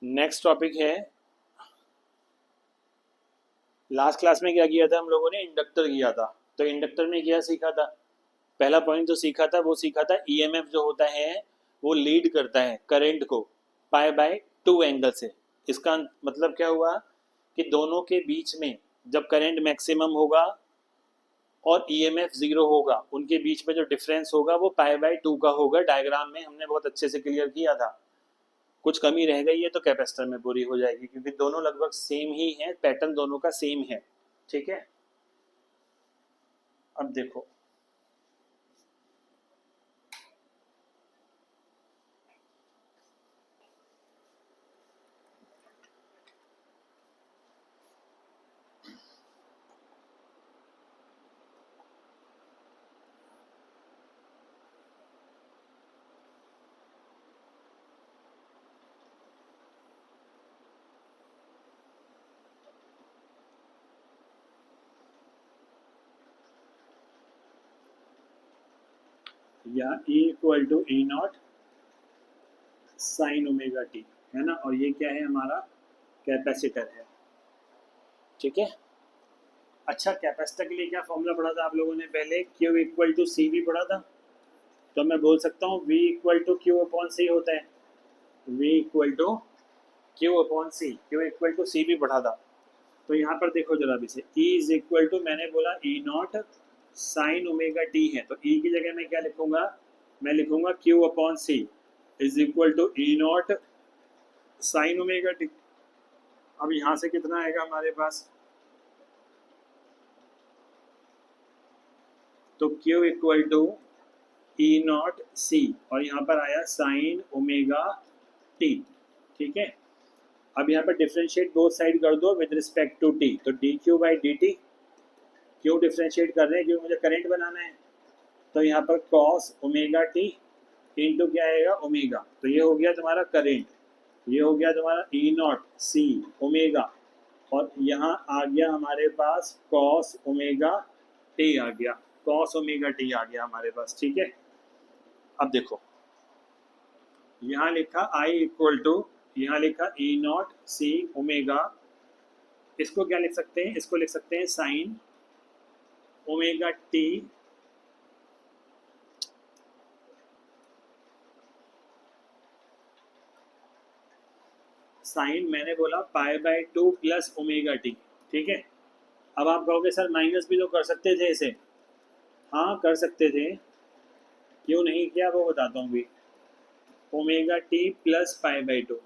Next topic है, last class में क्या किया था हम लोगों ने, इंडक्टर किया था। तो इंडक्टर में क्या सीखा था? पहला पॉइंट जो सीखा था वो सीखा था ईएमएफ जो होता है वो लीड करता है करंट को पाई बाय टू एंगल से। इसका मतलब क्या हुआ कि दोनों के बीच में जब करंट मैक्सिमम होगा और ईएमएफ जीरो होगा, उनके बीच में जो डिफरेंस होगा वो पाई बाय टू का होगा। डायग्राम में हमने बहुत अच्छे से क्लियर किया था। कुछ कमी रह गई है तो कैपेसिटर में पूरी हो जाएगी, क्योंकि दोनों लगभग सेम ही है, पैटर्न दोनों का सेम है। ठीक है, अब देखो, या E equal to E naught sine omega T, है ना। और ये क्या है, हमारा कैपेसिटर है। ठीक है। अच्छा, कैपेसिटर के लिए क्या फॉर्मूला पढ़ा था आप लोगों ने पहले? क्यू इक्वल टू सी भी पढ़ा था। तो मैं बोल सकता हूँ V equal to Q upon C होता है। V equal to Q upon C, Q equal to C भी पढ़ा था। तो यहाँ पर देखो जरा भी से, E इज इक्वल टू, मैंने बोला ई नॉट साइन ओमेगा टी है, तो E की जगह मैं क्या लिखूंगा? मैं लिखूंगा Q upon C is equal to E naught sine omega T. अब यहाँ से कितना आएगा हमारे पास? तो Q equal to E naught C, और यहाँ पर आया साइन ओमेगा टी। ठीक है। अब यहाँ पर डिफ्रेंशिएट बोथ साइड कर दो विद रिस्पेक्ट टू टी, तो D Q by D T. क्यों डिफ्रेंशिएट कर रहे हैं? क्योंकि मुझे करंट बनाना है। तो यहाँ पर कॉस ओमेगा टी इंटू क्या आएगा, ओमेगा। तो ये हो गया तुम्हारा करंट, ये हो गया तुम्हारा ई नॉट सी ओमेगा, और यहाँ आ गया हमारे पास कॉस ओमेगा टी आ गया, कॉस ओमेगा टी आ गया हमारे पास। ठीक है। अब देखो, यहाँ लिखा आई इक्वल टू, यहाँ लिखा ई नॉट सी ओमेगा, इसको क्या लिख सकते हैं? इसको लिख सकते हैं साइन ओमेगा टी, साइन मैंने बोला pi by two plus omega T. ठीक है। अब आप कहोगे सर माइनस भी तो कर सकते थे इसे। हाँ कर सकते थे, क्यों नहीं किया वो बताता हूँ भी। Omega T plus pi by to,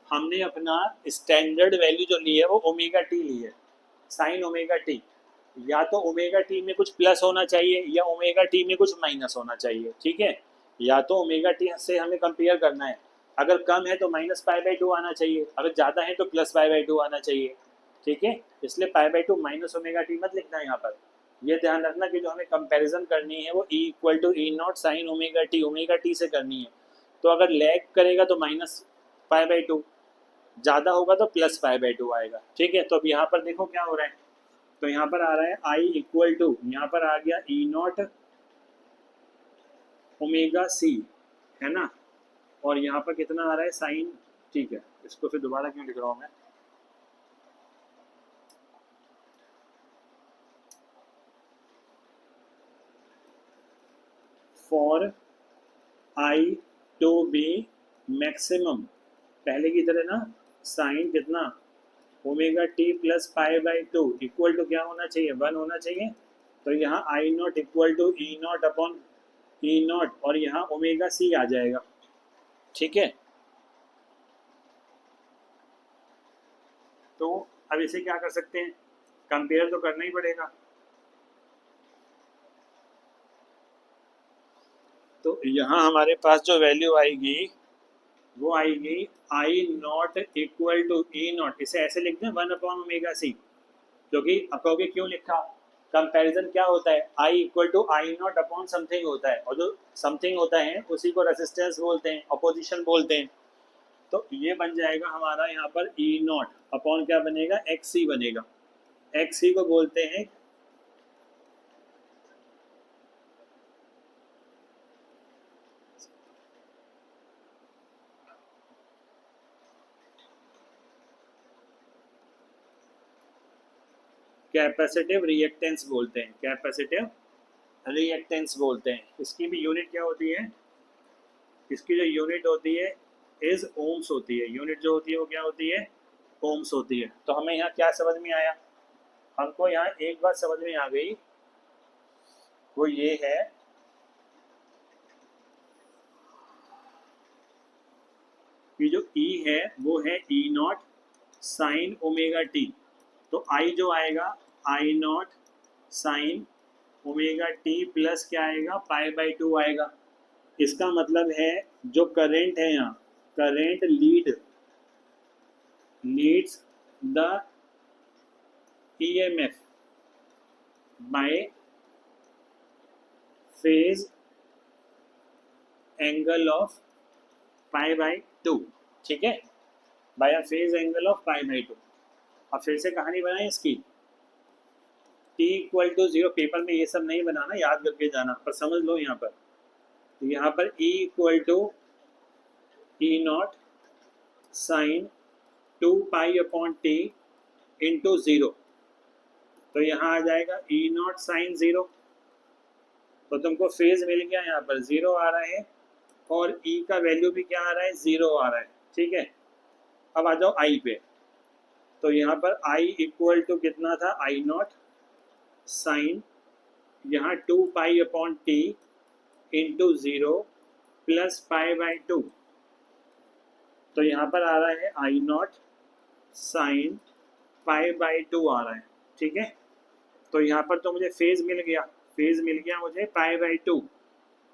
हमने अपना स्टैंडर्ड वैल्यू जो ली है वो ओमेगा टी ली है, साइन ओमेगा टी। या तो ओमेगा टी में कुछ प्लस होना चाहिए या ओमेगा टी में कुछ माइनस होना चाहिए। ठीक है। या तो ओमेगा टी से हमें कंपेयर करना है, अगर कम है तो माइनस पाई बाई टू आना चाहिए, अगर ज़्यादा है तो प्लस पाई बाई टू आना चाहिए। ठीक है। इसलिए पाई by to minus omega T मत लिखना है यहाँ पर। ये ध्यान रखना कि जो हमें कंपैरिजन करनी है वो E equal to E naught sine omega T से करनी है। तो अगर लैग करेगा तो माइनस पाई बाई टू, ज़्यादा होगा तो प्लस पाई बाई टू आएगा। ठीक है। तो अब यहाँ पर देखो क्या हो रहा है। तो यहाँ पर आ रहा है आई इक्वल टू, यहाँ पर आ गया ई नॉट ओमेगा सी, है ना। और यहाँ पर कितना आ रहा है, साइन। ठीक है, इसको फिर दोबारा क्यों लिख रहा हूँ मैं? For I to be maximum, पहले की तरह ना, साइन कितना, omega T plus pi by two equal to क्या होना चाहिए, वन होना चाहिए। तो यहाँ I naught equal to E naught upon E naught, और यहाँ ओमेगा सी आ जाएगा। ठीक है। तो अब इसे क्या कर सकते हैं, कंपेयर तो करना ही पड़ेगा। तो यहाँ हमारे पास जो वैल्यू आएगी वो आएगी I naught equal to E naught, इसे ऐसे लिख दें वन अपॉन ओमेगा सी। क्योंकि अब कहोगे क्यों लिखा, कंपैरिजन क्या होता है, I equal to I naught upon something होता है, और जो समथिंग होता है उसी को रेसिस्टेंस बोलते हैं, अपोजिशन बोलते हैं। तो ये बन जाएगा हमारा यहाँ पर ई नॉट अपॉन क्या बनेगा, एक्स सी बनेगा। एक्स सी को बोलते हैं, कैपेसिटिव रिएक्टेंस बोलते हैं, कैपेसिटिव रिएक्टेंस बोलते हैं। इसकी भी यूनिट क्या होती है, इसकी जो यूनिट होती है इज ओम्स होती है। यूनिट जो होती है वो क्या होती है, ओम्स होती है। तो हमें यहाँ क्या समझ में आया, हमको यहाँ एक बात समझ में आ गई, वो ये है कि जो E है वो है E naught sine omega T. तो I जो आएगा I not sine omega T plus क्या आएगा, पाई बाई 2 आएगा। इसका मतलब है जो करंट है यहाँ, current leads the EMF by phase angle of pi by 2, ठीक है, by a phase angle of pi by 2। अब फिर से कहानी बनाएं इसकी, T इक्वल टू 0, पेपर में ये सब नहीं बनाना, याद करके जाना, पर समझ लो यहाँ पर। तो यहाँ पर E equal to E naught sine 2 pi upon T into 0। तो यहाँ आ जाएगा E नॉट साइन 0। तो तुमको फेज मिल गया, यहाँ पर 0 आ रहा है और E का वैल्यू भी क्या आ रहा है, 0 आ रहा है, ठीक है। अब आ जाओ I पे। तो यहाँ पर I इक्वल टू कितना था, I नॉट साइन यहाँ 2 pi upon T into 0 plus pi by 2। तो यहाँ पर आ रहा है I not sine pi by 2 आ रहा है, ठीक है। तो यहाँ पर तो मुझे फेज मिल गया, फेज मिल गया मुझे पाई बाई 2,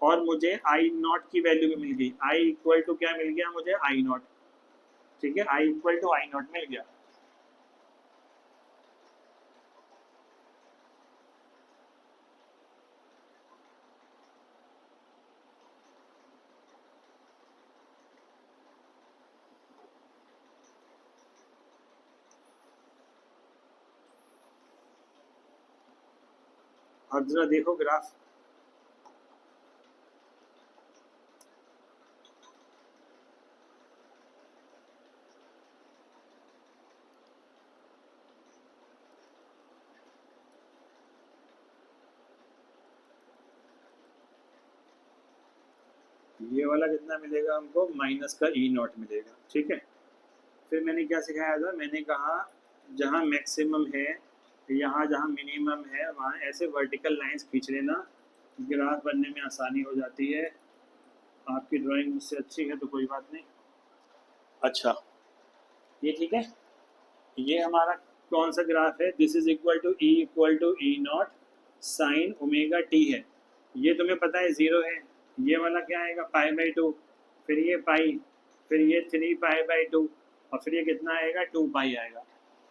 और मुझे I नॉट की वैल्यू भी मिल गई। I इक्वल टू क्या मिल गया मुझे, I नॉट, ठीक है, I equal to I naught मिल गया। अब जरा देखो ग्राफ, ये वाला कितना मिलेगा हमको, माइनस का E नॉट मिलेगा, ठीक है। फिर मैंने क्या सिखाया था, मैंने कहा जहाँ मैक्सिमम है, यहाँ जहाँ मिनिमम है, वहाँ ऐसे वर्टिकल लाइंस खींच लेना, ग्राफ बनने में आसानी हो जाती है। आपकी ड्राइंग मुझसे अच्छी है तो कोई बात नहीं। अच्छा, ये ठीक है, ये हमारा कौन सा ग्राफ है, this is equal to E naught sine omega T है। ये तुम्हें पता है 0 है। ये वाला क्या आएगा, पाई बाई 2, फिर ये पाई, फिर ये 3 पाई बाई 2, और फिर ये कितना आएगा, 2 पाई आएगा।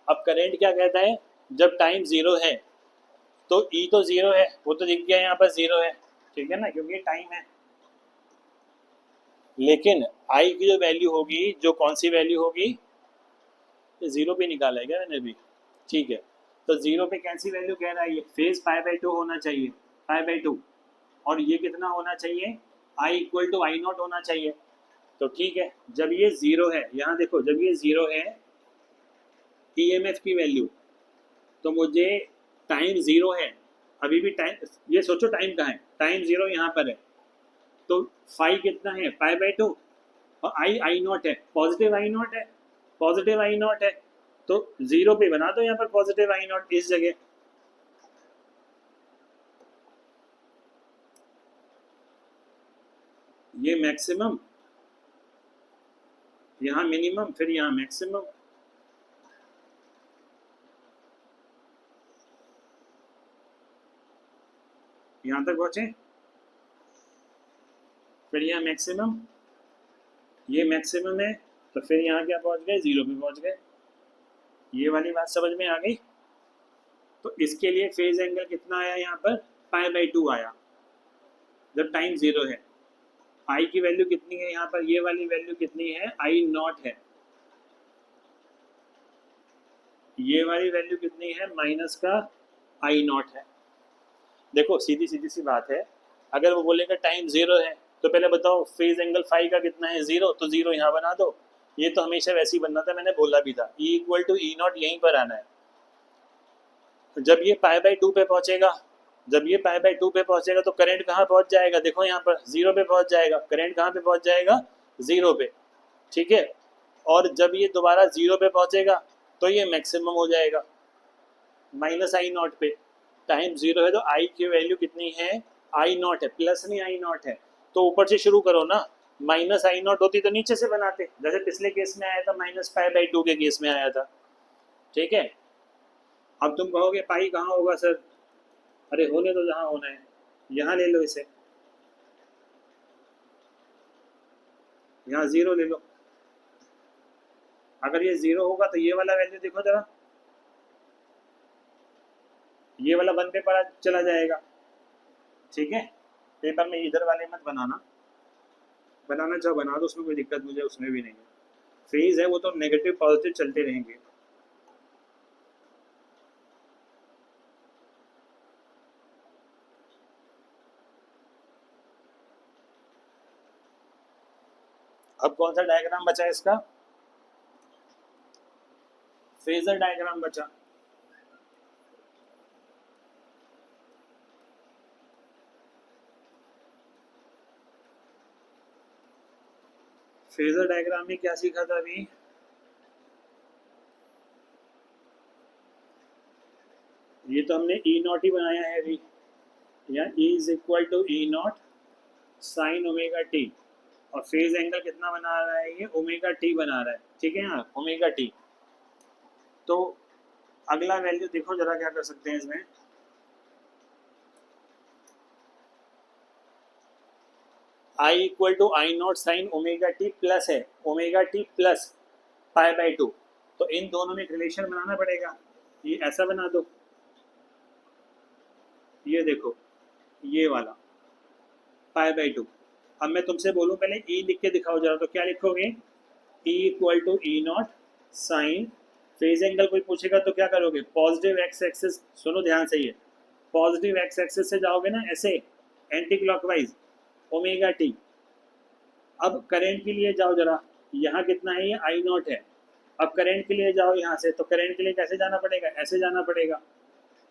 अब करंट क्या कहता है, जब टाइम 0 है तो E तो 0 है, वो तो दिख गया यहाँ पर 0 है, ठीक है ना, क्योंकि ये टाइम है। लेकिन I की जो वैल्यू होगी, जो कौन सी वैल्यू होगी, 0 पे निकाला है क्या मैंने भी, ठीक है। तो 0 पे कैसी वैल्यू कह रहा है, ये फेज पाई बाई 2 होना चाहिए, पाई बाई 2, और ये कितना होना चाहिए, I equal to I naught होना चाहिए। तो ठीक है, जब ये 0 है, यहाँ देखो जब ये 0 है EMF की वैल्यू, तो मुझे टाइम 0 है, अभी भी टाइम, ये सोचो टाइम कहाँ है, टाइम 0 यहाँ पर है, तो फाई कितना है, पाई बाई 2, और आई नॉट है, पॉजिटिव आई नॉट है, पॉजिटिव आई नॉट है, तो 0 पे बना दो यहाँ पर पॉजिटिव आई नॉट इस जगह। ये मैक्सिमम, यहाँ मिनिमम, फिर यहाँ मैक्सिमम। यहाँ तक पहुंचे, फिर यहाँ मैक्सिमम, ये मैक्सिमम है, तो फिर यहाँ क्या पहुंच गए, 0 पे पहुंच गए। ये वाली बात समझ में आ गई। तो इसके लिए फेज एंगल कितना आया यहाँ पर, पाई बाई 2 आया, जब टाइम 0 है। आई की वैल्यू कितनी है यहाँ पर, ये वाली वैल्यू कितनी है, आई नॉट है। ये वाली वैल्यू कितनी है, माइनस का आई नॉट है। देखो सीधी सीधी सी बात है, अगर वो बोलेगा टाइम 0 है तो पहले बताओ फेज एंगल फाई का कितना है, 0, तो 0 यहाँ बना दो। ये तो हमेशा वैसे ही बनना था, मैंने बोला भी था, E equal to E naught यहीं पर आना है। जब ये पाई बाई टू पे पहुंचेगा, जब ये पाई बाई टू पे पहुंचेगा तो करंट कहाँ पहुंच जाएगा, देखो यहाँ पर जीरो पे पहुंच जाएगा, करंट कहाँ पे पहुंच जाएगा, जीरो पे। ठीक है, और जब ये दोबारा जीरो पे पहुंचेगा तो ये मैक्सिमम हो जाएगा माइनस आई नॉट पे। टाइम जीरो है तो आई की वैल्यू कितनी है, आई नॉट है, प्लस नहीं आई नॉट है। तो ऊपर से शुरू करो ना, माइनस आई नॉट होती तो नीचे से बनाते, जैसे पिछले केस में आया था माइनस पाई बाई टू के केस में आया था। ठीक है, अब तुम कहोगे पाई कहाँ होगा सर, अरे होने तो जहाँ होना है, यहाँ ले लो इसे, यहाँ जीरो ले लो। अगर ये जीरो होगा तो ये वाला वैल्यू देखो जरा, ये वाला वन पे पड़ा चला जाएगा। ठीक है, पेपर में इधर वाले मत बनाना, बनाना चाहो बना दो, उसमें कोई दिक्कत मुझे उसमें भी नहीं है। फेज है वो तो नेगेटिव पॉजिटिव चलते रहेंगे। अब कौन सा डायग्राम बचा है इसका, फेजर डायग्राम बचा। फेजर डायग्राम में क्या सीखा था अभी, ये तो हमने ई नॉट ही बनाया है अभी, या E is equal to E naught sine omega T, और फेज एंगल कितना बना रहा है ये, ओमेगा टी बना रहा है। ठीक है, यहाँ ओमेगा टी। तो अगला वैल्यू देखो जरा क्या कर सकते हैं इसमें, I equal to I naught sine omega T plus है, omega T plus pi by two. तो इन दोनों में एक रिलेशन बनाना पड़ेगा, ये ऐसा बना दो, ये देखो ये वाला पाई बाई टू। अब मैं तुमसे बोलूं पहले ई लिख के दिखाओ जरा, तो क्या लिखोगे, E equal to E naught sine, phase angle कोई पूछेगा तो क्या करोगे, पॉजिटिव एक्स एक्सिस, सुनो ध्यान से, ये पॉजिटिव एक्स एक्सिस से जाओगे ना ऐसे एंटी क्लॉकवाइज, ओमेगा टी। अब करंट के लिए जाओ जरा, यहाँ कितना है, ये आई नॉट है। अब करंट के लिए जाओ यहाँ से, तो करंट के लिए कैसे जाना पड़ेगा, ऐसे जाना पड़ेगा।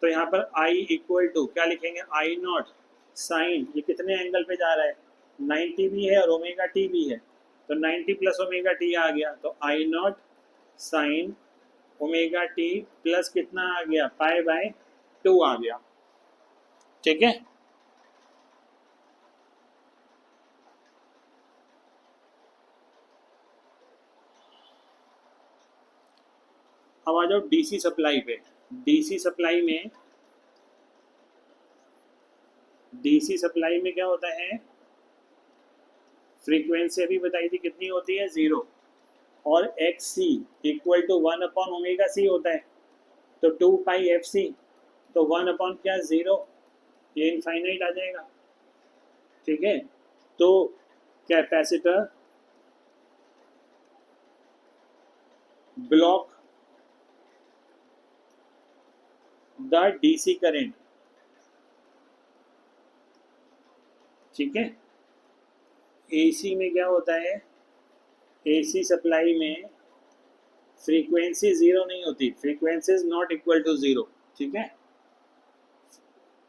तो यहाँ पर आई इक्वल टू क्या लिखेंगे, आई नॉट साइन, ये कितने एंगल पे जा रहा है, 90 भी है और ओमेगा टी भी है, तो 90 प्लस ओमेगा टी आ गया, तो I naught sine omega T plus कितना आ गया, पाई बाय टू आ गया। ठीक है, अब आ जाओ डीसी सप्लाई पे। डीसी सप्लाई में, डीसी सप्लाई में क्या होता है, फ्रीक्वेंसी अभी बताई थी कितनी होती है, जीरो, और X C equal to one upon omega C होता है, तो टू पाई एफ सी, तो वन अपॉन क्या, जीरो, ये इनफाइनाइट आ जाएगा। ठीक है, तो capacitor block the DC current. ठीक है, एसी में क्या होता है, एसी सप्लाई में फ्रीक्वेंसी जीरो नहीं होती, frequency is not equal to zero. ठीक है,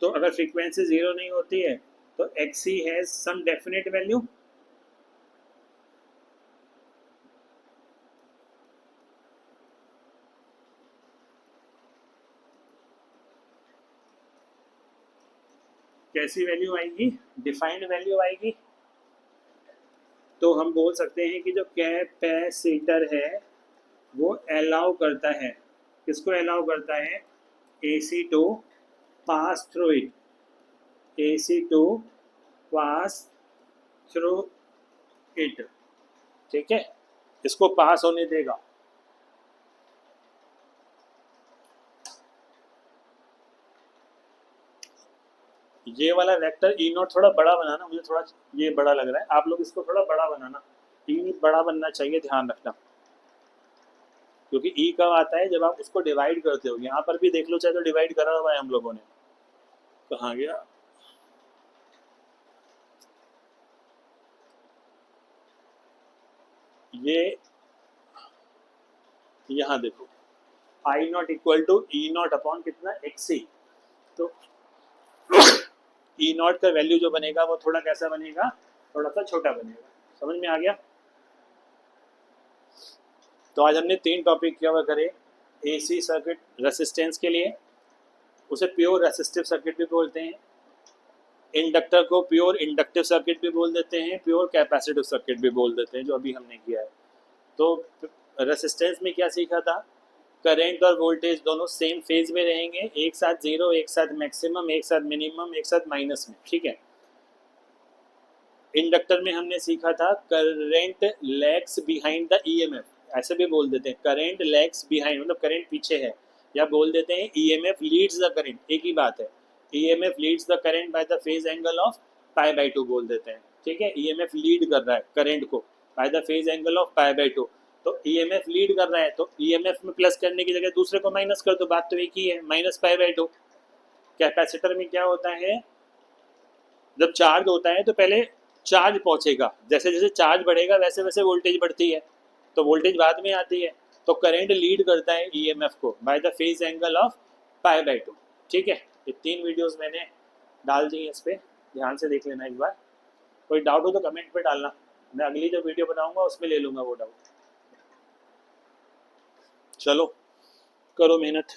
तो अगर फ्रीक्वेंसी जीरो नहीं होती है तो X C has some definite value, कैसी वैल्यू आएगी, डिफाइंड वैल्यू आएगी। तो हम बोल सकते हैं कि जो कैपेसिटर है वो अलाउ करता है, किसको अलाउ करता है, AC to pass through it, AC to pass through it. ठीक है, इसको पास होने देगा। ये वाला वेक्टर ई नॉट थोड़ा बड़ा बनाना, मुझे थोड़ा ये बड़ा लग रहा है, आप लोग इसको थोड़ा बड़ा बनाना, ई बड़ा बनना चाहिए, ध्यान रखना, क्योंकि ई कब आता है, जब आप उसको डिवाइड करते हो। यहाँ पर भी देख लो, चाहे तो डिवाइड करा हुआ है हम लोगों ने, कहाँ गया, ये यहाँ देखो, I naught equal to E naught upon कितना एक्स ई। तो ई नॉट का वैल्यू जो बनेगा वो थोड़ा कैसा बनेगा, थोड़ा सा छोटा बनेगा। समझ में आ गया? तो आज हमने 3 टॉपिक क्या हुआ करे। एसी सर्किट रेसिस्टेंस के लिए, उसे प्योर रेसिस्टिव सर्किट भी बोलते हैं। इंडक्टर को प्योर इंडक्टिव सर्किट भी बोल देते हैं, प्योर कैपेसिटिव सर्किट भी बोल देते हैं, जो अभी हमने किया है। तो रेसिस्टेंस में क्या सीखा था, करंट और वोल्टेज दोनों सेम फेज में रहेंगे, एक साथ जीरो, एक साथ मैक्सिमम, एक साथ मिनिमम, एक साथ माइनस में, ठीक है। इंडक्टर में हमने सीखा था current lags behind the EMF, ऐसे भी बोल देते हैं करंट लैग्स बिहाइंड, मतलब करंट पीछे है, या बोल देते हैं ईएमएफ लीड्स द करंट, एक ही बात है। EMF leads the current by the phase angle of pi by 2 बोल देते हैं, ठीक है। ईएमएफ लीड कर रहा है करंट को by the phase angle of pi by 2। तो ईएमएफ लीड कर रहा है, तो ईएमएफ में प्लस करने की जगह दूसरे को माइनस कर दो, बात तो एक ही है, माइनस पाई बाय 2। कैपेसिटर में क्या होता है, जब चार्ज होता है तो पहले चार्ज पहुंचेगा, जैसे जैसे चार्ज बढ़ेगा वैसे वैसे वोल्टेज बढ़ती है, तो वोल्टेज बाद में आती है। तो करंट लीड करता है ईएमएफ को by the phase angle of pi by 2, ठीक है। ये 3 वीडियोस मैंने डाल दी हैं, इस पर ध्यान से देख लेना एक बार। कोई डाउट हो तो कमेंट पे डालना, मैं अगली जो वीडियो बनाऊंगा उसमें ले लूंगा वो डाउट। चलो करो मेहनत।